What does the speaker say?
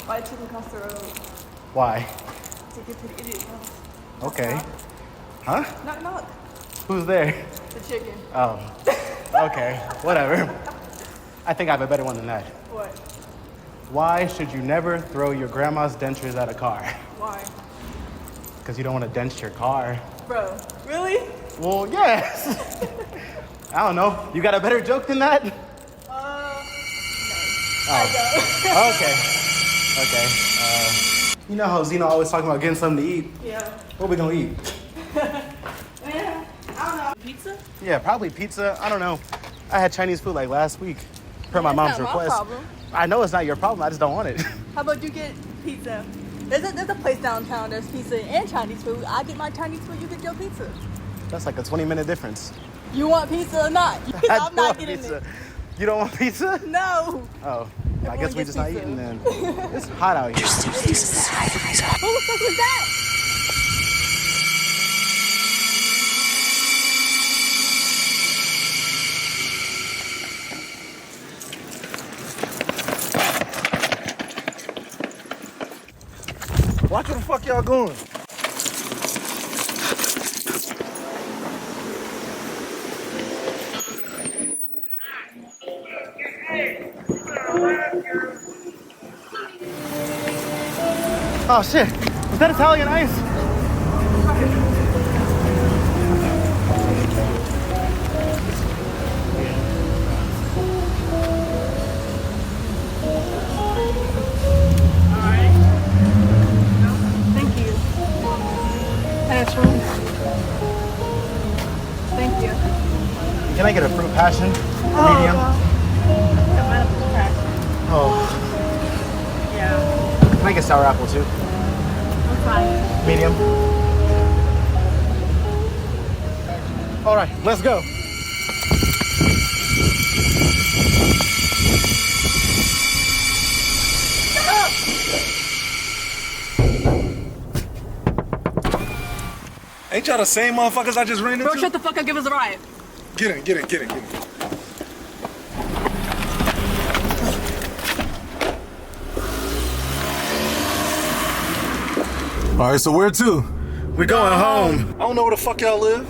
Why the chicken cross the road? Why? To get to the idiot house. Okay. Huh? Knock, knock. Who's there? The chicken. Oh. Okay. Whatever. I think I have a better one than that. What? Why should you never throw your grandma's dentures at a car? Why? Because you don't want to dent your car. Bro, really? Well, yes. I don't know. You got a better joke than that? No. Oh. Okay. Okay. You know how Zena always talking about getting something to eat? Yeah. What we gonna eat? Man, I don't know. Pizza? Yeah, probably pizza. I don't know. I had Chinese food like last week, per my mom's That's not request. my problem. I know it's not your problem. I just don't want it. How about you get pizza? There's a place downtown that's pizza and Chinese food. I get my Chinese food, you get your pizza. That's like a 20-minute difference. You want pizza or not? I I'm do not want getting pizza. it. You don't want pizza? No. Oh, I Everyone guess we gets just not pizza. eating then. It's hot out here. Who the fuck was that? Watch where the fuck y'all going. Oh shit, is that Italian ice? Thank you. That's room. Thank you. Can I get a fruit passion? Medium? Oh, Yeah. can I get sour apple too? I'm fine. Medium? All right, let's go. Ain't y'all the same motherfuckers I just ran into? Bro, shut the fuck up, give us a ride. Get in, get in, get in, get in. All right, so where to? We're going home. I don't know where the fuck y'all live.